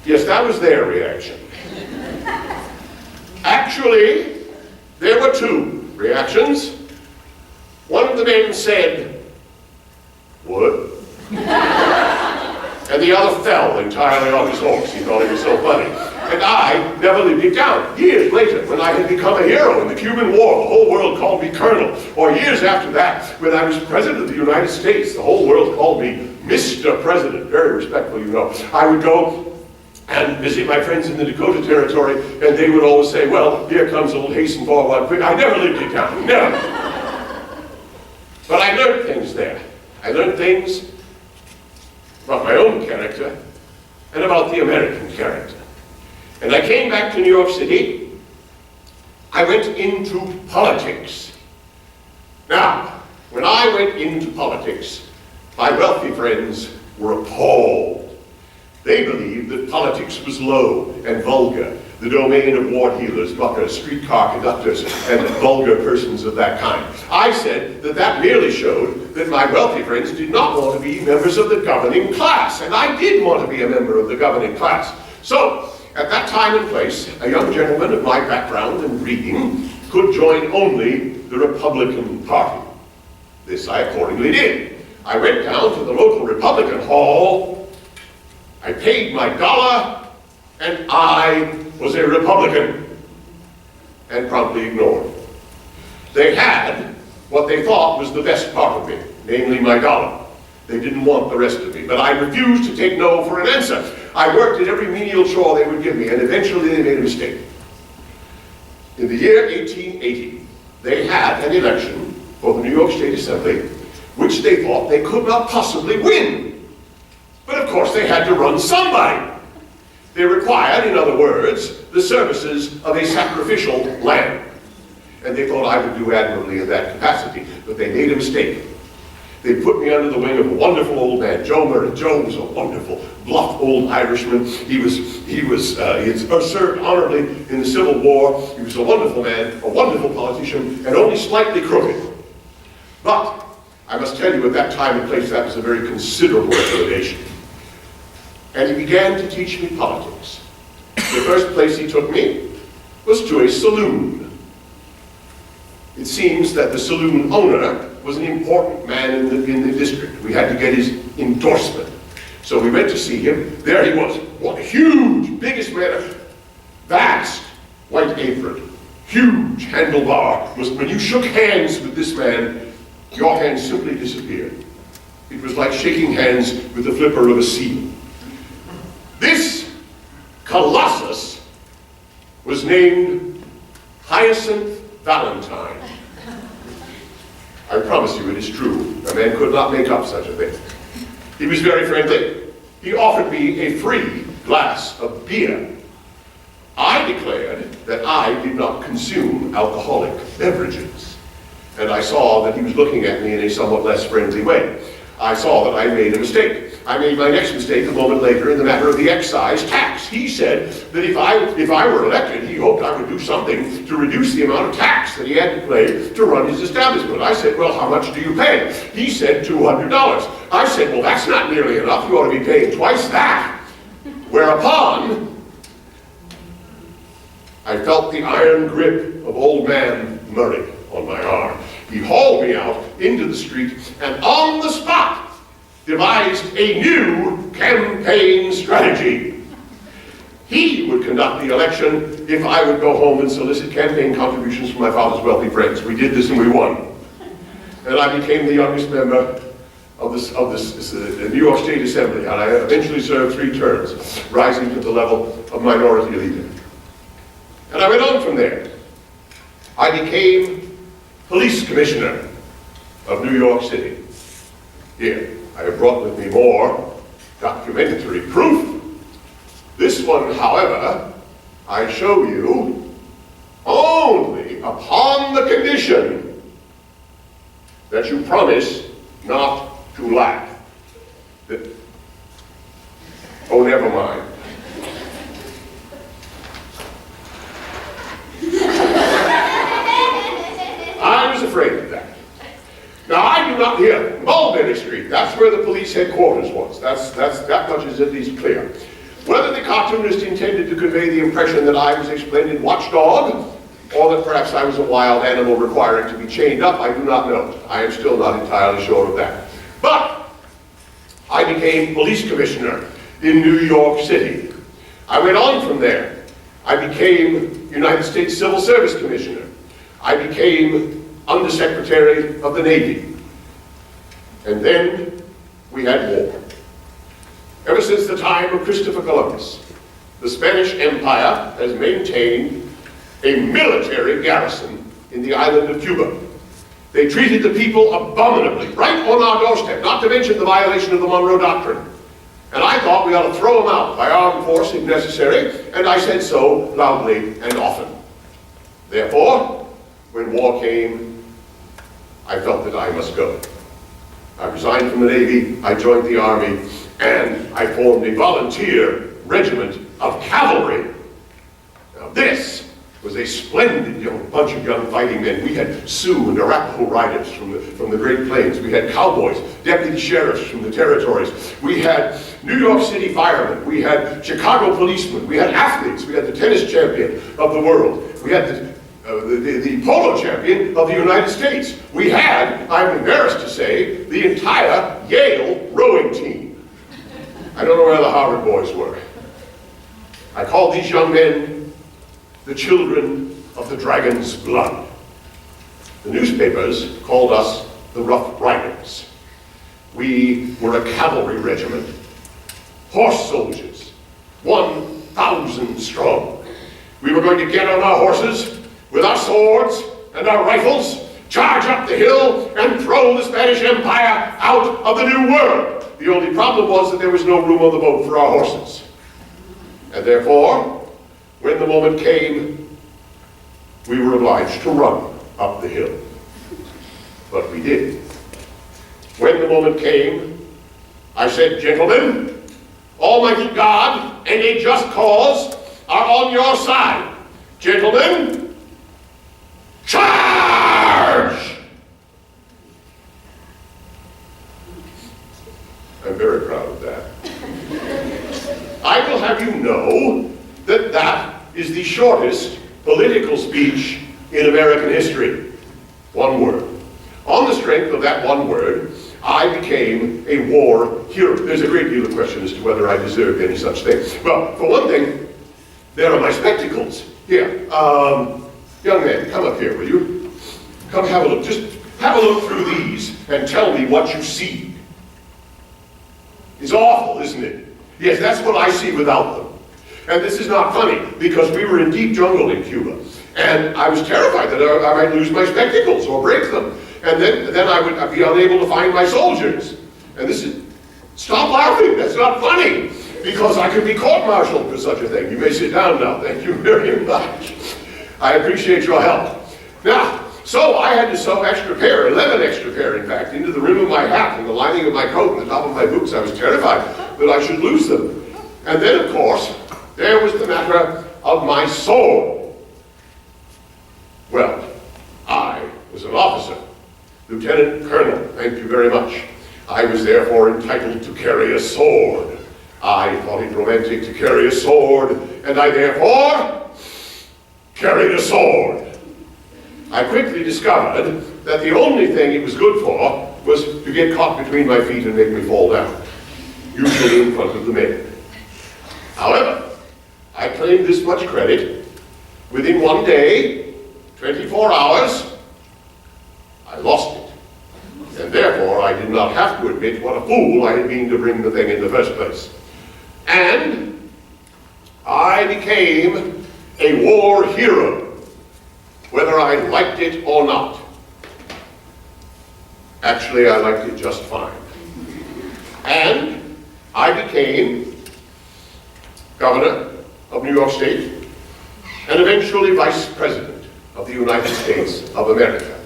Yes, that was their reaction. Actually, there were two reactions. One of the men said, "What?" And the other fell entirely off his horse. He thought it was so funny. And I never lived it down. Years later, when I had become a hero in the Cuban War, the whole world called me Colonel. Or years after that, when I was President of the United States, the whole world called me Mr. President. Very respectful, you know. I would go and visit my friends in the Dakota Territory, and they would always say, "Well, here comes old hasten forward quick." I never lived it down, never. But I learned things there. things about my own character and about the American character. And I came back to New York City. I went into politics. Now, when I went into politics, my wealthy friends were appalled. They believed that politics was low and vulgar, the domain of ward heelers, buckers, streetcar conductors, and vulgar persons of that kind. I said that that merely showed that my wealthy friends did not want to be members of the governing class, and I did want to be a member of the governing class. So, at that time and place, a young gentleman of my background and breeding could join only the Republican Party. This I accordingly did. I went down to the local Republican hall, I paid my dollar, and I was a Republican, and promptly ignored. They had what they thought was the best part of me, namely my dollar. They didn't want the rest of me, but I refused to take no for an answer. I worked at every menial chore they would give me, and eventually they made a mistake. In the year 1880, they had an election for the New York State Assembly, which they thought they could not possibly win. But of course they had to run somebody. They required, in other words, the services of a sacrificial lamb. And they thought I would do admirably in that capacity, but they made a mistake. They put me under the wing of a wonderful old man, Joe Murray. Joe was a wonderful, bluff old Irishman. He had served honorably in the Civil War. He was a wonderful man, a wonderful politician, and only slightly crooked. But I must tell you, at that time and place, that was a very considerable recommendation. And he began to teach me politics. The first place he took me was to a saloon. It seems that the saloon owner was an important man in the district. We had to get his endorsement. So we went to see him. There he was. What a huge, biggest man. Vast white apron. Huge handlebar. When you shook hands with this man, your hand simply disappeared. It was like shaking hands with the flipper of a seal. This colossus was named Hyacinth Valentine. I promise you it is true. A man could not make up such a thing. He was very friendly. He offered me a free glass of beer. I declared that I did not consume alcoholic beverages. And I saw that he was looking at me in a somewhat less friendly way. I saw that I made a mistake. I made my next mistake a moment later in the matter of the excise tax. He said that if I were elected, he hoped I would do something to reduce the amount of tax that he had to pay to run his establishment. I said, well, how much do you pay? He said $200. I said, well, that's not nearly enough. You ought to be paying twice that. Whereupon, I felt the iron grip of old man Murray on my arm. He hauled me out into the street and on the spot devised a new campaign strategy. He would conduct the election if I would go home and solicit campaign contributions from my father's wealthy friends. We did this and we won. And I became the youngest member of the New York State Assembly, and I eventually served 3 terms, rising to the level of minority leader. And I went on from there. I became police commissioner of New York City. Here, I have brought with me more documentary proof. This one, however, I show you only upon the condition that you promise not to laugh. Oh, never mind. I was afraid of that. Now, I do not hear Mulberry Street. That's where the police headquarters was. That much is at least clear. Whether the cartoonist intended to convey the impression that I was a splendid watchdog, or that perhaps I was a wild animal requiring to be chained up, I do not know. I am still not entirely sure of that. But I became police commissioner in New York City. I went on from there. I became United States Civil Service Commissioner. I became Undersecretary of the Navy. And then we had war. Ever since the time of Christopher Columbus, the Spanish Empire has maintained a military garrison in the island of Cuba. They treated the people abominably, right on our doorstep, not to mention the violation of the Monroe Doctrine. And I thought we ought to throw them out by armed force if necessary, and I said so loudly and often. Therefore, when war came, I felt that I must go. I resigned from the Navy, I joined the Army, and I formed a volunteer regiment of cavalry. Now this was a splendid bunch of young fighting men. We had Sioux and Arapaho riders from the Great Plains. We had cowboys, deputy sheriffs from the territories. We had New York City firemen. We had Chicago policemen. We had athletes. We had the tennis champion of the world. We had the polo champion of the United States. We had, I'm embarrassed to say, the entire Yale rowing team. I don't know where the Harvard boys were. I called these young men the children of the dragon's blood. The newspapers called us the Rough Riders. We were a cavalry regiment, horse soldiers, 1,000 strong. We were going to get on our horses with our swords and our rifles, charge up the hill, and throw the Spanish Empire out of the New World. The only problem was that there was no room on the boat for our horses. And therefore, when the moment came, we were obliged to run up the hill. But we did. When the moment came, I said, gentlemen, Almighty God and a just cause are on your side. Gentlemen, charge! I'm very proud of that. I will have you know that that is the shortest political speech in American history. One word. On the strength of that one word, I became a war hero. There's a great deal of question as to whether I deserved any such thing. Well, for one thing, there are my spectacles. Here, young man, come up here, will you? Come have a look. Just have a look through these and tell me what you see. It's awful, isn't it? Yes, that's what I see without them. And this is not funny, because we were in deep jungle in Cuba. And I was terrified that I might lose my spectacles or break them. And then I would be unable to find my soldiers. And this is, stop laughing, that's not funny. Because I could be court-martialed for such a thing. You may sit down now, thank you very much. I appreciate your help. Now, so I had to sew 11 extra pair in fact, into the rim of my hat and the lining of my coat and the top of my boots. I was terrified that I should lose them. And then, of course, there was the matter of my sword. Well, I was an officer, lieutenant colonel, thank you very much. I was therefore entitled to carry a sword. I thought it romantic to carry a sword, and I therefore carried a sword. I quickly discovered that the only thing it was good for was to get caught between my feet and make me fall down, usually in front of the men. However, I claimed this much credit. Within one day, 24 hours, I lost it. And therefore, I did not have to admit what a fool I had been to bring the thing in the first place. And I became a war hero, whether I liked it or not. Actually, I liked it just fine. And I became governor of New York State and eventually vice president of the United States of America.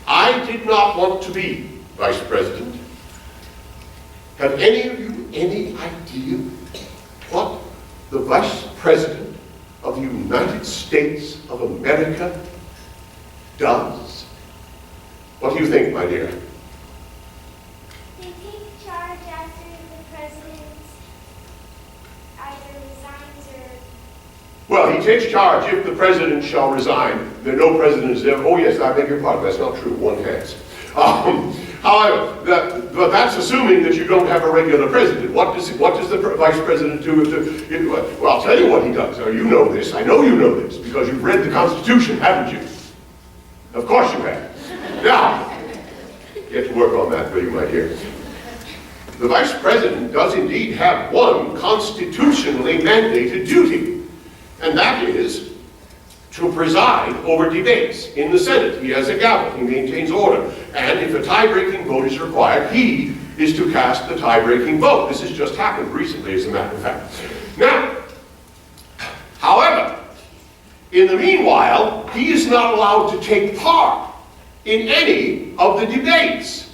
I did not want to be vice president. Have any of you any idea what the vice president of the United States of America does? What do you think, my dear? They take charge after the president either resigns or... Well, he takes charge if the president shall resign. There are no presidents there. Oh yes, I beg your pardon, that's not true, one has. However, but that's assuming that you don't have a regular president. What does the vice president do well, I'll tell you what he does. Now, you know this. I know you know this because you've read the Constitution, haven't you? Of course you have. Now, get to work on that, will you, my dear? The vice president does indeed have one constitutionally mandated duty, and that is to preside over debates in the Senate. He has a gavel, he maintains order, and if a tie-breaking vote is required, he is to cast the tie-breaking vote. This has just happened recently, as a matter of fact. Now, however, in the meanwhile, he is not allowed to take part in any of the debates.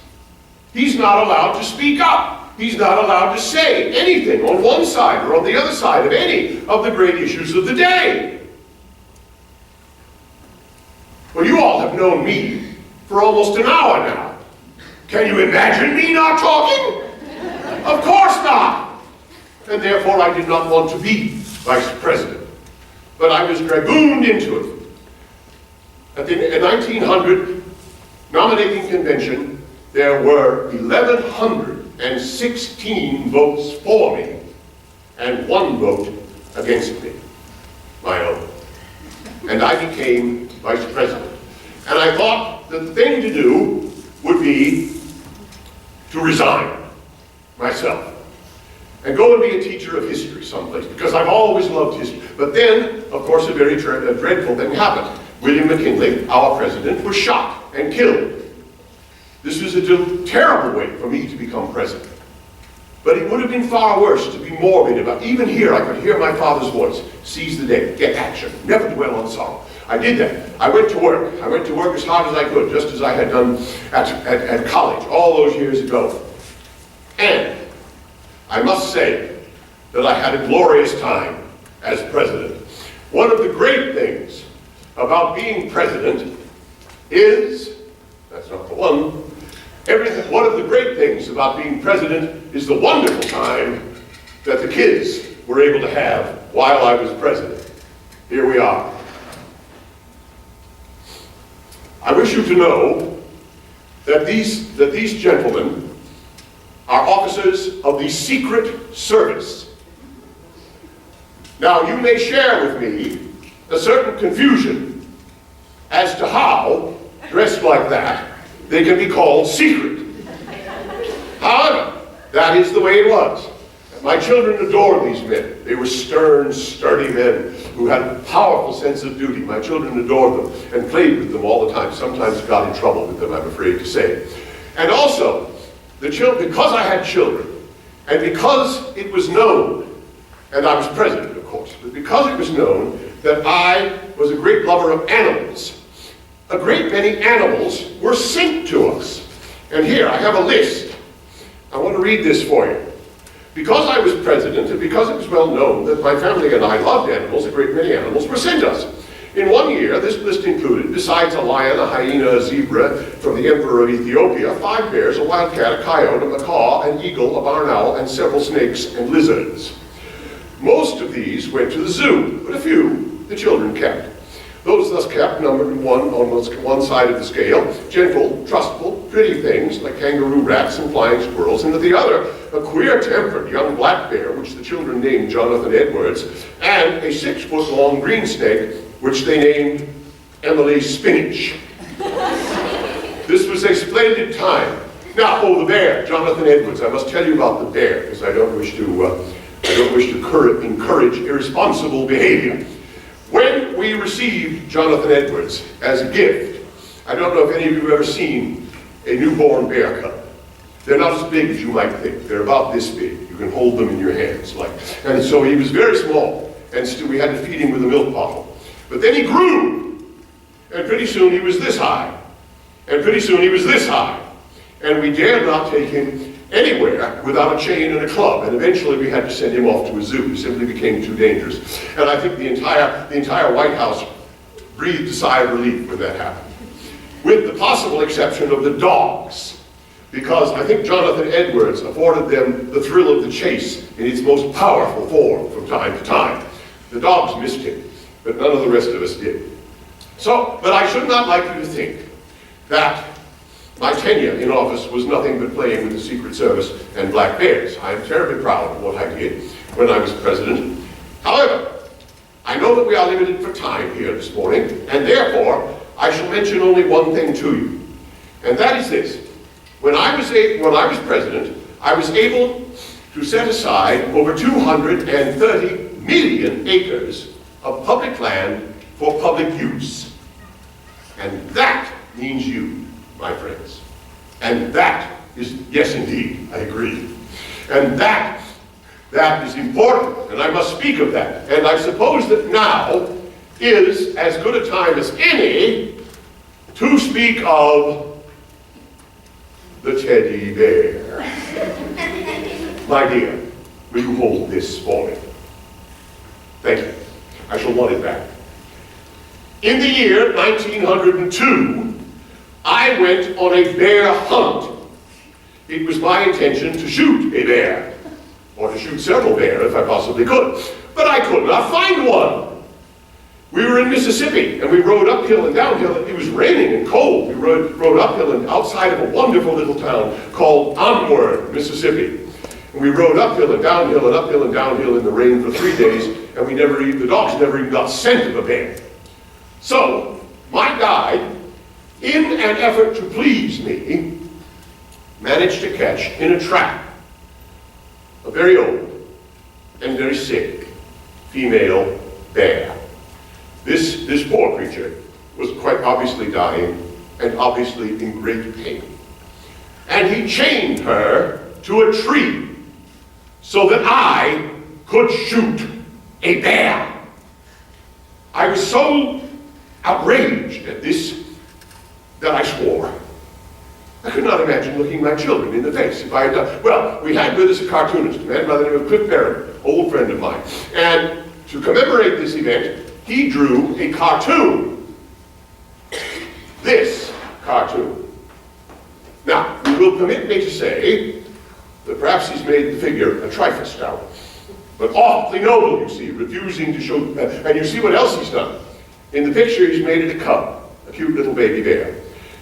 He's not allowed to speak up. He's not allowed to say anything on one side or on the other side of any of the great issues of the day. Well, you all have known me for almost an hour now. Can you imagine me not talking? Of course not. And therefore I did not want to be vice president. But I was dragooned into it. At the 1900 nominating convention, there were 1,116 votes for me and 1 vote against me, my own. And I became vice president. And I thought that the thing to do would be to resign myself and go and be a teacher of history someplace, because I've always loved history. But then, of course, a very dreadful thing happened. William McKinley, our president, was shot and killed. This was a terrible way for me to become president. But it would have been far worse to be morbid about. Even here, I could hear my father's voice. Seize the day, get action, never dwell on sorrow. I did that. I went to work. I went to work as hard as I could, just as I had done at college all those years ago. And I must say that I had a glorious time as president. One of the great things about being president is, that's not the one, one of the great things about being president is the wonderful time that the kids were able to have while I was president. Here we are. I wish you to know that these gentlemen are officers of the Secret Service. Now, you may share with me a certain confusion as to how, dressed like that, they can be called secret. However, that is the way it was. My children adored these men. They were stern, sturdy men who had a powerful sense of duty. My children adored them and played with them all the time. Sometimes got in trouble with them, I'm afraid to say. And also, because I had children, and because it was known, and I was president, of course, but because it was known that I was a great lover of animals, a great many animals were sent to us. And here, I have a list. I want to read this for you. Because I was president, and because it was well known that my family and I loved animals, a great many animals were sent us. In one year, this list included, besides a lion, a hyena, a zebra from the Emperor of Ethiopia, 5 bears, a wildcat, a coyote, a macaw, an eagle, a barn owl, and several snakes and lizards. Most of these went to the zoo, but a few the children kept. Those thus kept numbered on one side of the scale, gentle, trustful, pretty things like kangaroo rats and flying squirrels, and at the other, a queer-tempered young black bear, which the children named Jonathan Edwards, and a 6-foot-long green snake, which they named Emily Spinach. This was a splendid time. Now, the bear, Jonathan Edwards. I must tell you about the bear, because I don't wish to encourage irresponsible behavior. When we received Jonathan Edwards as a gift, I don't know if any of you have ever seen a newborn bear cub. They're not as big as you might think. They're about this big. You can hold them in your hands. And so he was very small, and still we had to feed him with a milk bottle. But then he grew, and pretty soon he was this high, and pretty soon he was this high. And we dared not take him anywhere without a chain and a club, and eventually we had to send him off to a zoo. He simply became too dangerous. And I think the entire White House breathed a sigh of relief when that happened. With the possible exception of the dogs, because I think Jonathan Edwards afforded them the thrill of the chase in its most powerful form from time to time. The dogs missed him, but none of the rest of us did. But I should not like you to think that my tenure in office was nothing but playing with the Secret Service and black bears. I am terribly proud of what I did when I was president. However, I know that we are limited for time here this morning, and therefore, I shall mention only one thing to you. And that is this. When I was president, I was able to set aside over 230 million acres of public land for public use. And that means you, my friends. And that is, yes indeed, I agree. And that is important, and I must speak of that. And I suppose that now is as good a time as any to speak of the teddy bear. My dear, will you hold this for me? Thank you. I shall want it back. In the year 1902, I went on a bear hunt. It was my intention to shoot a bear, or to shoot several bears if I possibly could, but I could not find one. We were in Mississippi, and we rode uphill and downhill. It was raining and cold. We rode uphill and outside of a wonderful little town called Onward, Mississippi. And we rode uphill and downhill and uphill and downhill in the rain for 3 days, and the dogs never even got scent of a bear. So, my guide, in an effort to please me, managed to catch in a trap a very old and very sick female bear. This poor creature was quite obviously dying and obviously in great pain. And he chained her to a tree so that I could shoot a bear. I was so outraged at this that I swore. I could not imagine looking my children in the face if I had done. Well, we had with us a cartoonist, a man by the name of Cliff Barrett, old friend of mine. And to commemorate this event, he drew a cartoon. This cartoon. Now, you will permit me to say that perhaps he's made the figure a trifle stout, but awfully noble, you see, refusing to show, and you see what else he's done. In the picture, he's made it a cub, a cute little baby bear.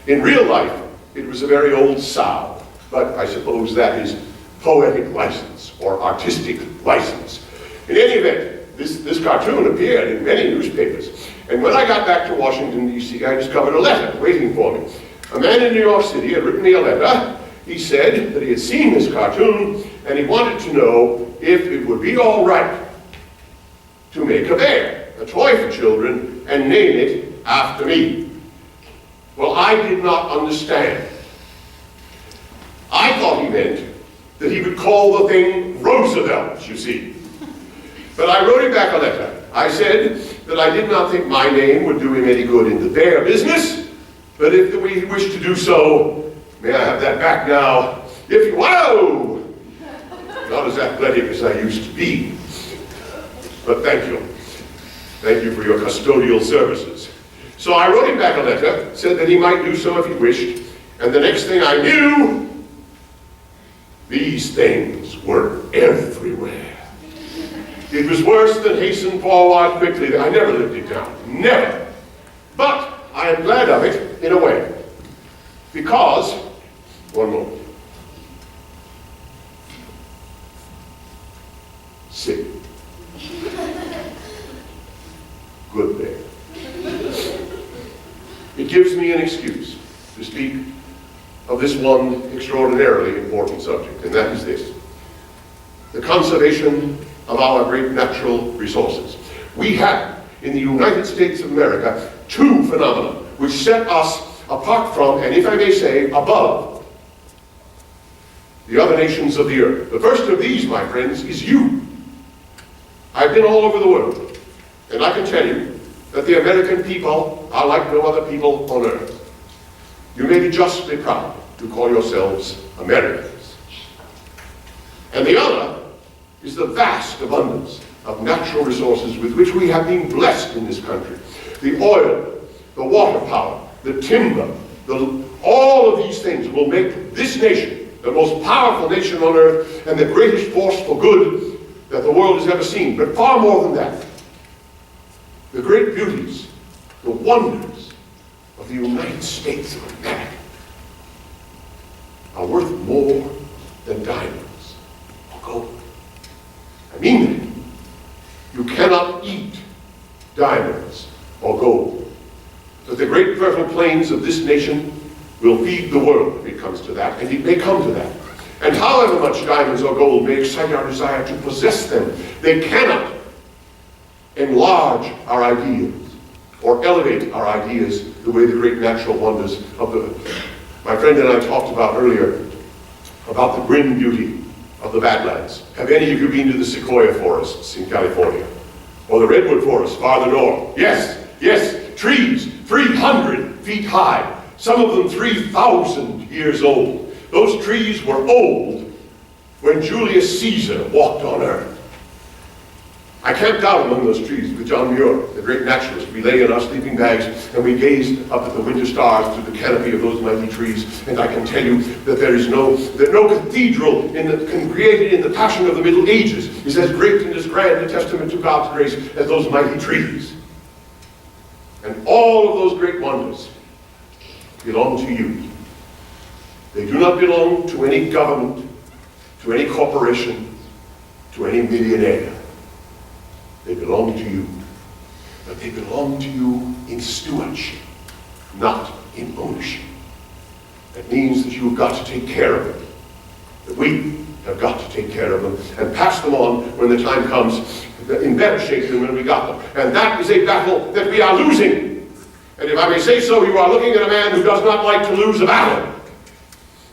In real life, it was a very old sow, but I suppose that is poetic license or artistic license. In any event, this cartoon appeared in many newspapers. And when I got back to Washington, D.C., I discovered a letter waiting for me. A man in New York City had written me a letter. He said that he had seen this cartoon, and he wanted to know if it would be all right to make a bear, a toy for children, and name it after me. Well, I did not understand. I thought he meant that he would call the thing Roosevelt, you see. But I wrote him back a letter. I said that I did not think my name would do him any good in the bear business, but if he wished to do so, may I have that back now? If you, whoa! Not as athletic as I used to be. But thank you. Thank you for your custodial services. So I wrote him back a letter, said that he might do so if he wished, and the next thing I knew, these things were everywhere. It was worse than hasten forward quickly. I never lived it down, never. But I am glad of it, in a way, because, one moment, sit. Good bear. It gives me an excuse to speak of this one extraordinarily important subject, and that is this: the conservation of our great natural resources. We have, in the United States of America, two phenomena which set us apart from, and if I may say, above the other nations of the earth. The first of these, my friends, is you. I've been all over the world, and I can tell you that the American people are like no other people on earth. You may be justly proud to call yourselves Americans. And the other is the vast abundance of natural resources with which we have been blessed in this country. The oil, the water power, the timber, all of these things will make this nation the most powerful nation on earth and the greatest force for good that the world has ever seen. But far more than that, the great beauties, the wonders of the United States of America are worth more than diamonds or gold. I mean that. You cannot eat diamonds or gold. But the great fertile plains of this nation will feed the world if it comes to that, and it may come to that. And however much diamonds or gold may excite our desire to possess them, they cannot enlarge our ideals, or elevate our ideas the way the great natural wonders of my friend and I talked about earlier, about the grim beauty of the Badlands. Have any of you been to the sequoia forests in California? Or the redwood forest farther north? Yes, yes, trees 300 feet high, some of them 3,000 years old. Those trees were old when Julius Caesar walked on earth. I camped out among those trees with John Muir, the great naturalist. We lay in our sleeping bags and we gazed up at the winter stars through the canopy of those mighty trees. And I can tell you that no cathedral created in the passion of the Middle Ages is as great and as grand a testament to God's grace as those mighty trees. And all of those great wonders belong to you. They do not belong to any government, to any corporation, to any millionaire. They belong to you, but they belong to you in stewardship, not in ownership. That means that you've got to take care of them, that we have got to take care of them and pass them on when the time comes in better shape than when we got them. And that is a battle that we are losing. And if I may say so, you are looking at a man who does not like to lose a battle.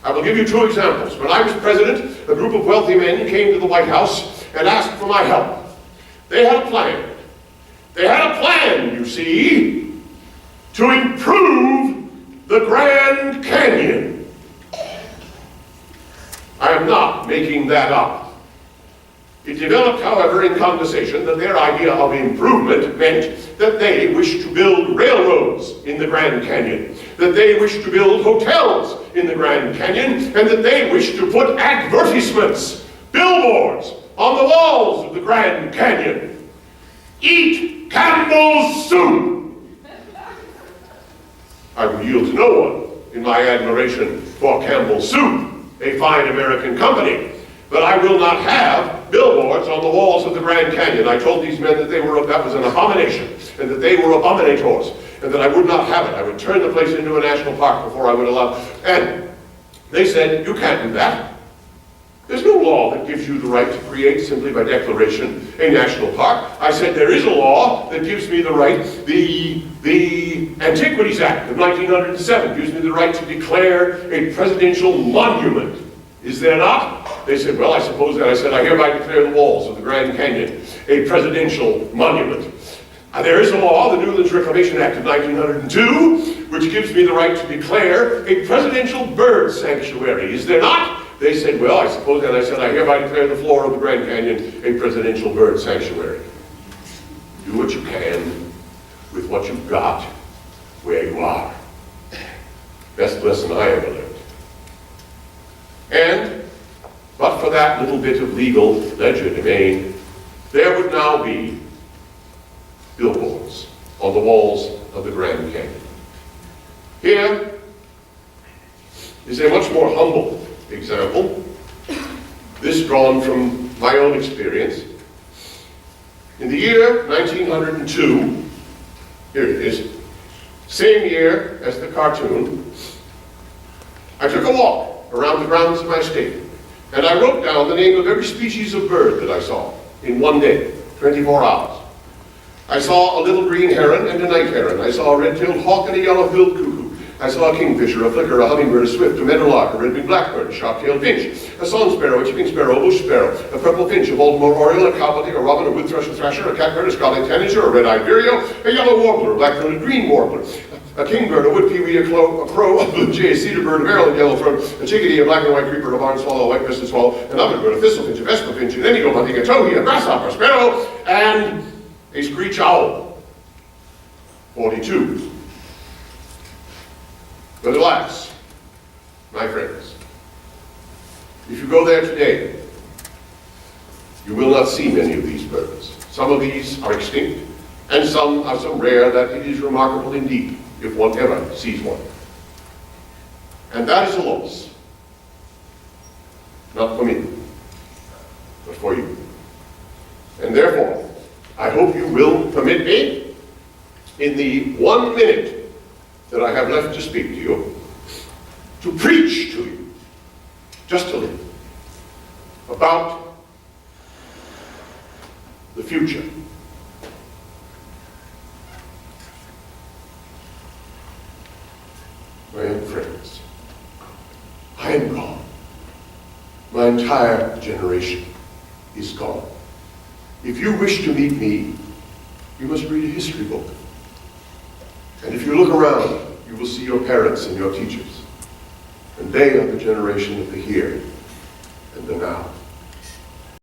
I will give you two examples. When I was president, a group of wealthy men came to the White House and asked for my help. They had a plan. They had a plan, you see, to improve the Grand Canyon. I am not making that up. It developed, however, in conversation that their idea of improvement meant that they wished to build railroads in the Grand Canyon, that they wished to build hotels in the Grand Canyon, and that they wished to put advertisements, billboards, on the walls of the Grand Canyon. Eat Campbell's soup! I will yield to no one in my admiration for Campbell's soup, a fine American company, but I will not have billboards on the walls of the Grand Canyon. I told these men that that was an abomination, and that they were abominators, and that I would not have it. I would turn the place into a national park before I would allow. And they said, you can't do that. There's no law that gives you the right to create, simply by declaration, a national park. I said there is a law that gives me the right, the Antiquities Act of 1907 gives me the right to declare a presidential monument. Is there not? They said, well, I suppose that. I said, I hereby declare the walls of the Grand Canyon a presidential monument. There is a law, the Newlands Reclamation Act of 1902, which gives me the right to declare a presidential bird sanctuary. Is there not? They said, well, I suppose that. I said, I hereby declare the floor of the Grand Canyon a presidential bird sanctuary. Do what you can with what you've got where you are. Best lesson I ever learned. And, but for that little bit of legal legerdemain, there would now be billboards on the walls of the Grand Canyon. Here is a much more humble example, this drawn from my own experience. In the year 1902, here it is, same year as the cartoon, I took a walk around the grounds of my estate, and I wrote down the name of every species of bird that I saw in one day, 24 hours. I saw a little green heron and a night heron. I saw a red-tailed hawk and a yellow-billed cuckoo. I saw a kingfisher, a flicker, a hummingbird, a swift, a meadowlark, a red-winged blackbird, a sharp-tailed finch, a song sparrow, a chipping sparrow, a bush sparrow, a purple finch, a Baltimore oriole, a cowbunting, a robin, a wood thrush, a thrasher, a catbird, a Scotland tanager, a red-eyed vireo, a yellow warbler, a black-throated green warbler, a kingbird, a wood pewee, a crow, a blue jay, a cedar bird, a merle, a yellow throat, a chickadee, a black and white creeper, a barn swallow, a white-breasted swallow, an ovenbird, a thistle-finch, a vespa finch, an indigo bunting, a towhee, a grasshopper, a sparrow, and a screech owl. 42. But alas, my friends, if you go there today, you will not see many of these birds. Some of these are extinct, and some are so rare that it is remarkable indeed if one ever sees one. And that is a loss. Not for me, but for you. And therefore, I hope you will permit me, in the 1 minute that I have left to speak to you, to preach to you, just a little, about the future. my young friends, I am gone. My entire generation is gone. If you wish to meet me, you must read a history book. And if you look around, you will see your parents and your teachers. And they are the generation of the here and the now.